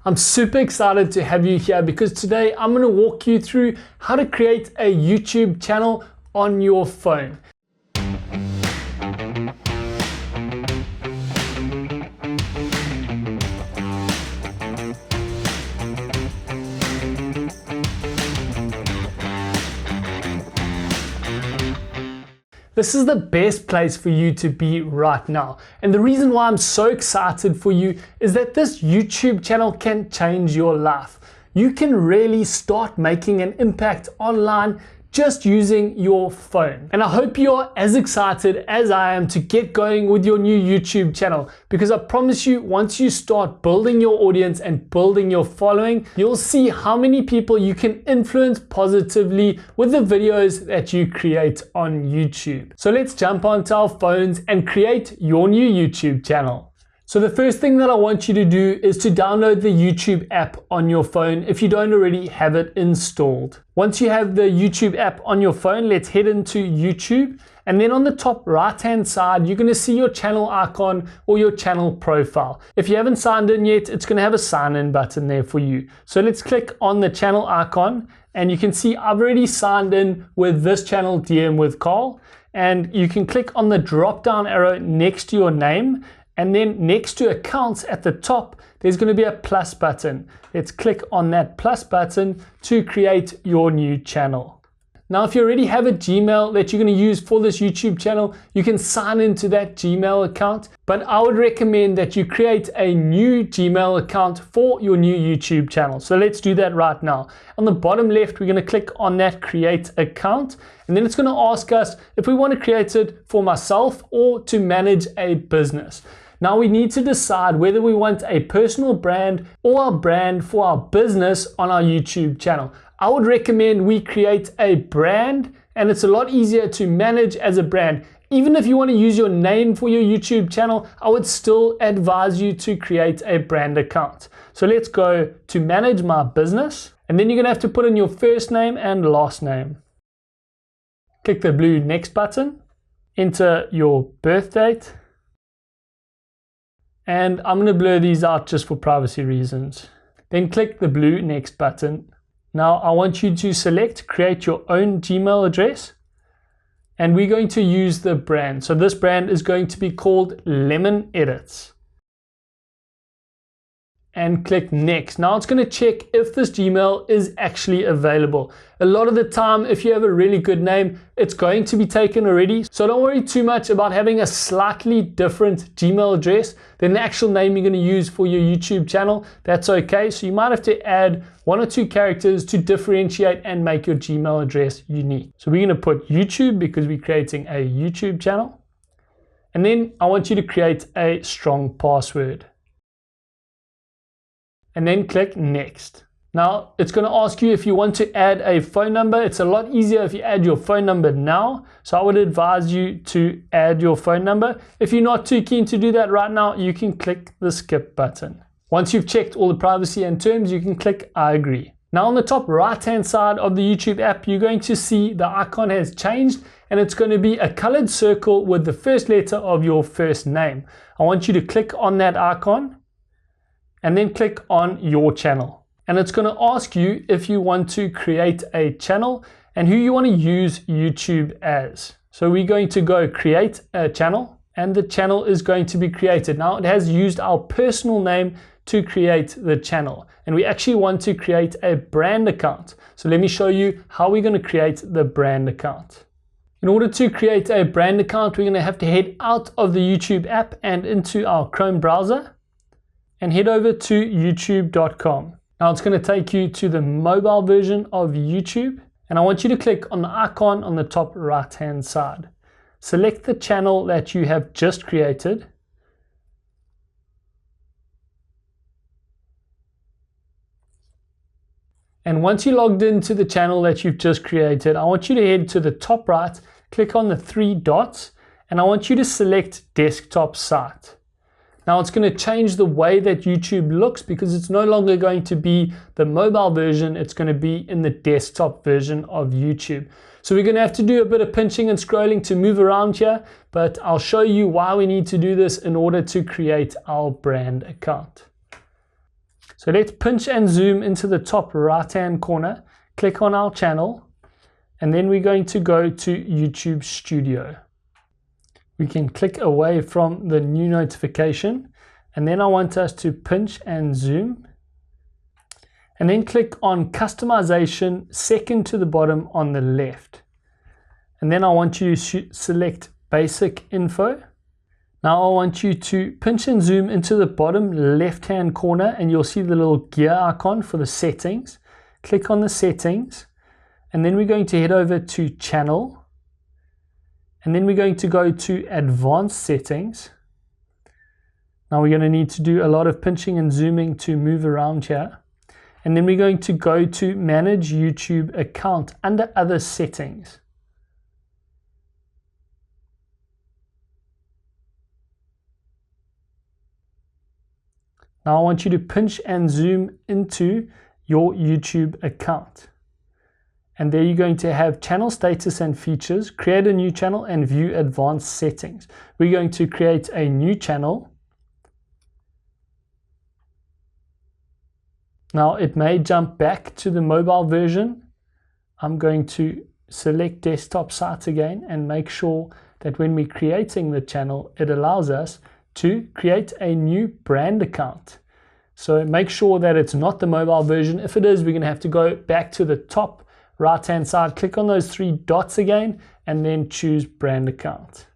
I'm super excited to have you here because today I'm going to walk you through how to create a YouTube channel on your phone. This is the best place for you to be right now. And the reason why I'm so excited for you is that this YouTube channel can change your life. You can really start making an impact online just using your phone. And I hope you're as excited as I am to get going with your new YouTube channel, because I promise you, once you start building your audience and building your following, you'll see how many people you can influence positively with the videos that you create on YouTube. So let's jump onto our phones and create your new YouTube channel. So the first thing that I want you to do is to download the YouTube app on your phone if you don't already have it installed. Once you have the YouTube app on your phone, let's head into YouTube. And then on the top right hand side, you're going to see your channel icon or your channel profile. If you haven't signed in yet, it's going to have a sign in button there for you. So let's click on the channel icon and you can see I've already signed in with this channel, DMWithKarl. And you can click on the drop down arrow next to your name. And then next to accounts at the top, there's going to be a plus button. Let's click on that plus button to create your new channel. Now, if you already have a Gmail that you're going to use for this YouTube channel, you can sign into that Gmail account. But I would recommend that you create a new Gmail account for your new YouTube channel. So let's do that right now. On the bottom left, we're going to click on that create account. And then it's going to ask us if we want to create it for myself or to manage a business. Now we need to decide whether we want a personal brand or a brand for our business on our YouTube channel. I would recommend we create a brand, and it's a lot easier to manage as a brand. Even if you want to use your name for your YouTube channel, I would still advise you to create a brand account. So let's go to manage my business, and then you're going to have to put in your first name and last name. Click the blue next button, enter your birth date. And I'm going to blur these out just for privacy reasons. Then click the blue next button. Now I want you to select create your own Gmail address. And we're going to use the brand. So this brand is going to be called Lemon Edits. And click next. Now it's going to check if this Gmail is actually available. A lot of the time, if you have a really good name, it's going to be taken already. So don't worry too much about having a slightly different Gmail address than the actual name you're going to use for your YouTube channel. That's okay. So you might have to add 1 or 2 characters to differentiate and make your Gmail address unique. So we're going to put YouTube because we're creating a YouTube channel. And then I want you to create a strong password. And then click next. Now it's going to ask you if you want to add a phone number. It's a lot easier if you add your phone number now. So I would advise you to add your phone number. If you're not too keen to do that right now, you can click the skip button. Once you've checked all the privacy and terms, you can click I agree. Now on the top right hand side of the YouTube app, you're going to see the icon has changed and it's going to be a colored circle with the first letter of your first name. I want you to click on that icon and then click on your channel. And it's going to ask you if you want to create a channel and who you want to use YouTube as. So we're going to go create a channel and the channel is going to be created. Now it has used our personal name to create the channel. And we actually want to create a brand account. So let me show you how we're going to create the brand account. In order to create a brand account, we're going to have to head out of the YouTube app and into our Chrome browser. And head over to youtube.com. Now it's going to take you to the mobile version of YouTube. And I want you to click on the icon on the top right hand side. Select the channel that you have just created. And once you're logged into the channel that you've just created, I want you to head to the top right, click on the 3 dots, and I want you to select desktop site. Now it's going to change the way that YouTube looks because it's no longer going to be the mobile version, it's going to be in the desktop version of YouTube. So we're going to have to do a bit of pinching and scrolling to move around here, but I'll show you why we need to do this in order to create our brand account. So let's pinch and zoom into the top right hand corner, click on our channel, and then we're going to go to YouTube Studio. We can click away from the new notification, and then I want us to pinch and zoom, and then click on customization, second to the bottom on the left. And then I want you to select basic info. Now I want you to pinch and zoom into the bottom left hand corner, and you'll see the little gear icon for the settings. Click on the settings, and then we're going to head over to channel, and then we're going to go to advanced settings. Now we're going to need to do a lot of pinching and zooming to move around here. And then we're going to go to manage YouTube account under other settings. Now I want you to pinch and zoom into your YouTube account. And there you're going to have channel status and features, create a new channel, and view advanced settings. We're going to create a new channel. Now it may jump back to the mobile version. I'm going to select desktop site again and make sure that when we're creating the channel, it allows us to create a new brand account. So make sure that it's not the mobile version. If it is, we're going to have to go back to the top right hand side, click on those three dots again, and then choose brand account.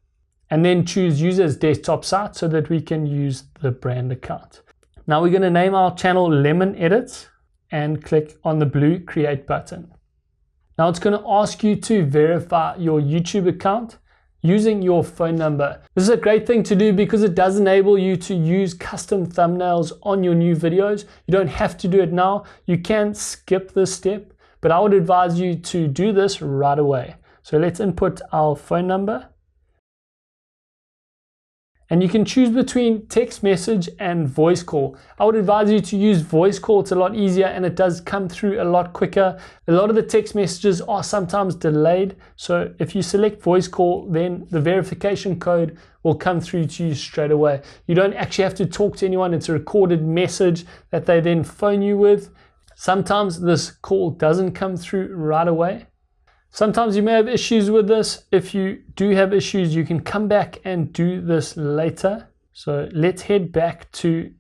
And then choose use as desktop site so that we can use the brand account. Now we're going to name our channel Lemon Edits and click on the blue create button. Now it's going to ask you to verify your YouTube account using your phone number. This is a great thing to do because it does enable you to use custom thumbnails on your new videos. You don't have to do it now. You can skip this step, but I would advise you to do this right away. So let's input our phone number. And you can choose between text message and voice call. I would advise you to use voice call. It's a lot easier and it does come through a lot quicker. A lot of the text messages are sometimes delayed. So if you select voice call, then the verification code will come through to you straight away. You don't actually have to talk to anyone. It's a recorded message that they then phone you with. Sometimes this call doesn't come through right away. Sometimes you may have issues with this. If you do have issues, you can come back and do this later. So let's head back to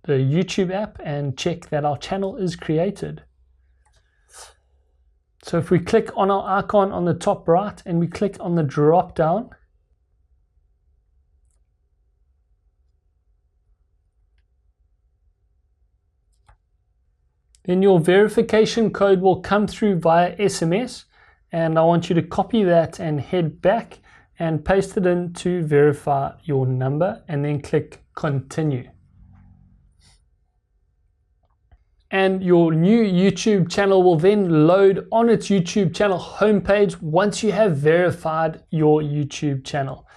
the YouTube app and check that our channel is created. So if we click on our icon on the top right and we click on the drop down, then your verification code will come through via SMS. And I want you to copy that and head back and paste it in to verify your number, and then click continue. And your new YouTube channel will then load on its YouTube channel homepage once you have verified your YouTube channel.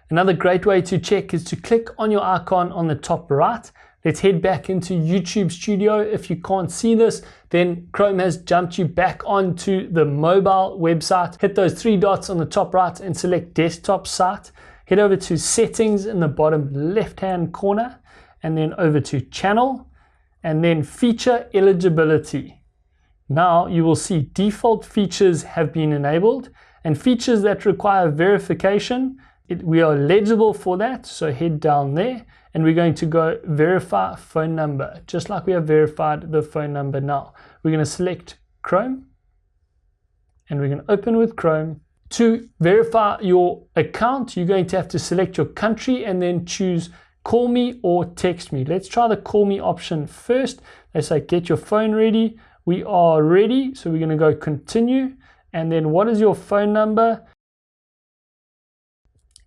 Another great way to check is to click on your icon on the top right. Let's head back into YouTube Studio. If you can't see this, then Chrome has jumped you back onto the mobile website. Hit those three dots on the top right and select desktop site. Head over to settings in the bottom left-hand corner, and then over to channel, and then feature eligibility. Now you will see default features have been enabled, and features that require verification, we are eligible for that. So head down there and we're going to go verify phone number, just like we have verified the phone number now. We're going to select Chrome and we're going to open with Chrome. To verify your account, you're going to have to select your country and then choose call me or text me. Let's try the call me option first. They say get your phone ready. We are ready, so we're going to go continue. And then what is your phone number?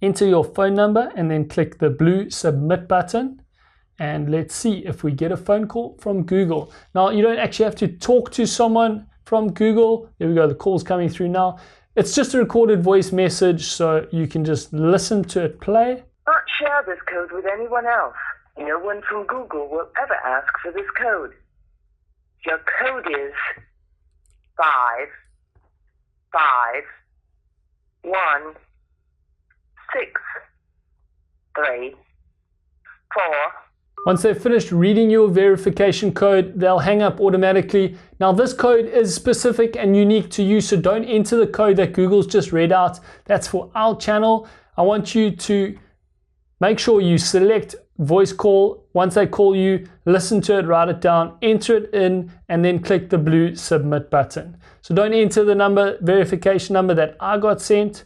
Enter your phone number and then click the blue submit button, and let's see if we get a phone call from Google. Now you don't actually have to talk to someone from Google. There we go, the call's coming through now. It's just a recorded voice message, so you can just listen to it play. Not share this code with anyone else. No one from Google will ever ask for this code. Your code is 551 6 3 4 Once they've finished reading your verification code, they'll hang up automatically. Now this code is specific and unique to you, so don't enter the code that Google's just read out. That's for our channel. I want you to make sure you select voice call. Once they call you, listen to it, write it down, enter it in, and then click the blue submit button. So don't enter the verification number that I got sent.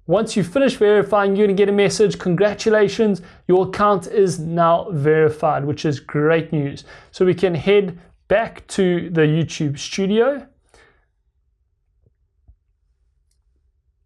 Once you finish verifying, you're going to get a message, congratulations, your account is now verified, which is great news. So we can head back to the YouTube studio.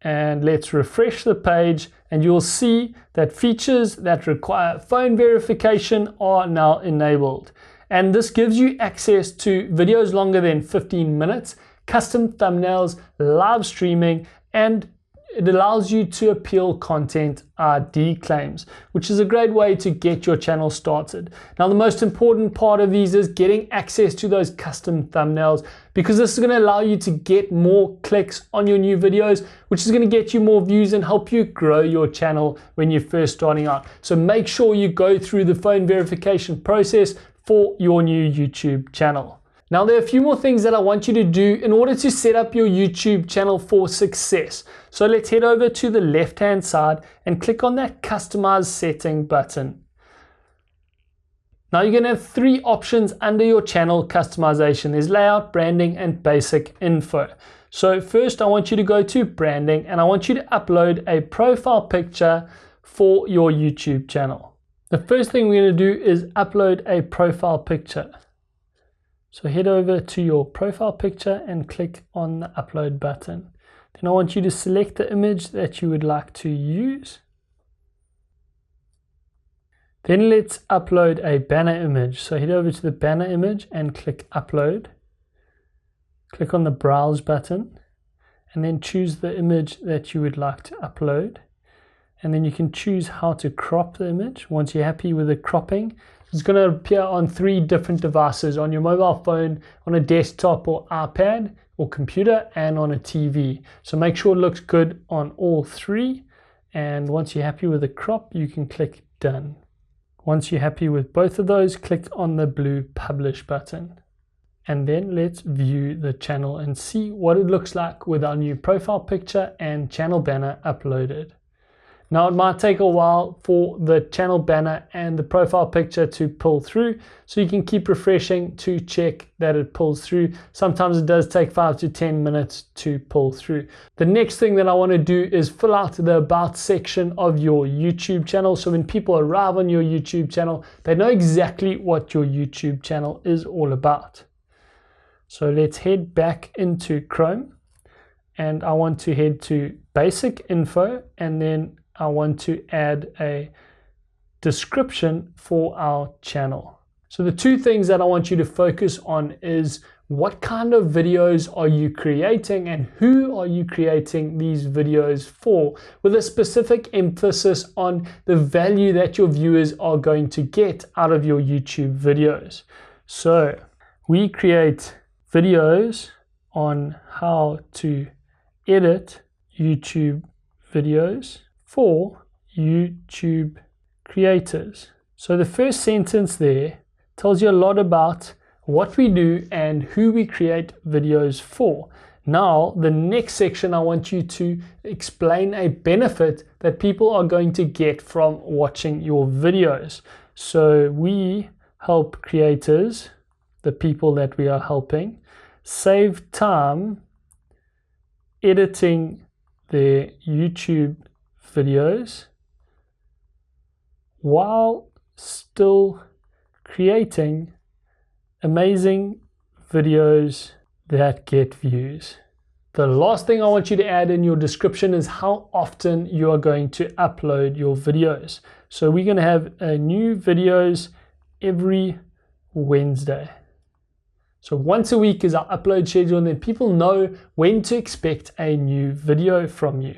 And let's refresh the page, and you'll see that features that require phone verification are now enabled. And this gives you access to videos longer than 15 minutes, custom thumbnails, live streaming, and it allows you to appeal content ID claims, which is a great way to get your channel started. Now, the most important part of these is getting access to those custom thumbnails, because this is going to allow you to get more clicks on your new videos, which is going to get you more views and help you grow your channel when you're first starting out. So make sure you go through the phone verification process for your new YouTube channel. Now, there are a few more things that I want you to do in order to set up your YouTube channel for success. So let's head over to the left-hand side and click on that Customize Setting button. Now you're going to have three options under your channel customization. There's layout, branding, and basic info. So first I want you to go to branding, and I want you to upload a profile picture for your YouTube channel. The first thing we're going to do is upload a profile picture. So head over to your profile picture and click on the upload button. Then I want you to select the image that you would like to use. Then let's upload a banner image. So head over to the banner image and click upload. Click on the browse button and then choose the image that you would like to upload. And then you can choose how to crop the image. Once you're happy with the cropping, it's going to appear on 3 different devices: on your mobile phone, on a desktop or iPad or computer, and on a TV. So make sure it looks good on all 3. And once you're happy with the crop, you can click done. Once you're happy with both of those, click on the blue publish button. And then let's view the channel and see what it looks like with our new profile picture and channel banner uploaded. Now it might take a while for the channel banner and the profile picture to pull through, so you can keep refreshing to check that it pulls through. Sometimes it does take 5 to 10 minutes to pull through. The next thing that I want to do is fill out the about section of your YouTube channel, so when people arrive on your YouTube channel, they know exactly what your YouTube channel is all about. So let's head back into Chrome, and I want to head to basic info, and then I want to add a description for our channel. So the 2 things that I want you to focus on is what kind of videos are you creating and who are you creating these videos for, with a specific emphasis on the value that your viewers are going to get out of your YouTube videos. So we create videos on how to edit YouTube videos for YouTube creators. So the first sentence there tells you a lot about what we do and who we create videos for. Now, the next section, I want you to explain a benefit that people are going to get from watching your videos. So we help creators, the people that we are helping, save time editing their YouTube videos while still creating amazing videos that get views. The last thing I want you to add in your description is how often you are going to upload your videos. So we're going to have new videos every Wednesday. So once a week is our upload schedule, and then people know when to expect a new video from you.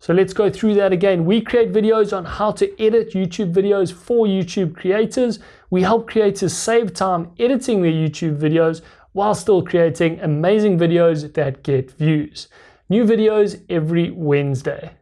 So let's go through that again. We create videos on how to edit YouTube videos for YouTube creators. We help creators save time editing their YouTube videos while still creating amazing videos that get views. New videos every Wednesday.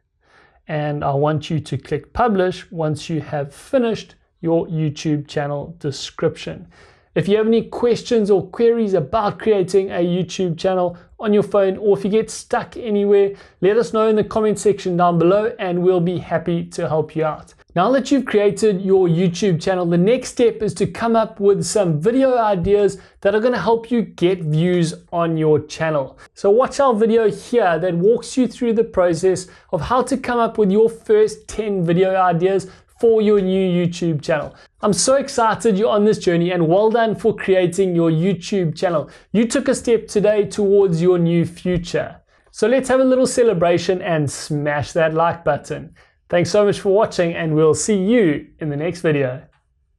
And I want you to click publish once you have finished your YouTube channel description. If you have any questions or queries about creating a YouTube channel on your phone, or if you get stuck anywhere, let us know in the comment section down below and we'll be happy to help you out. Now that you've created your YouTube channel, the next step is to come up with some video ideas that are going to help you get views on your channel. So watch our video here that walks you through the process of how to come up with your first 10 video ideas for your new YouTube channel. I'm so excited you're on this journey, and well done for creating your YouTube channel. You took a step today towards your new future. So let's have a little celebration and smash that like button. Thanks so much for watching, and we'll see you in the next video.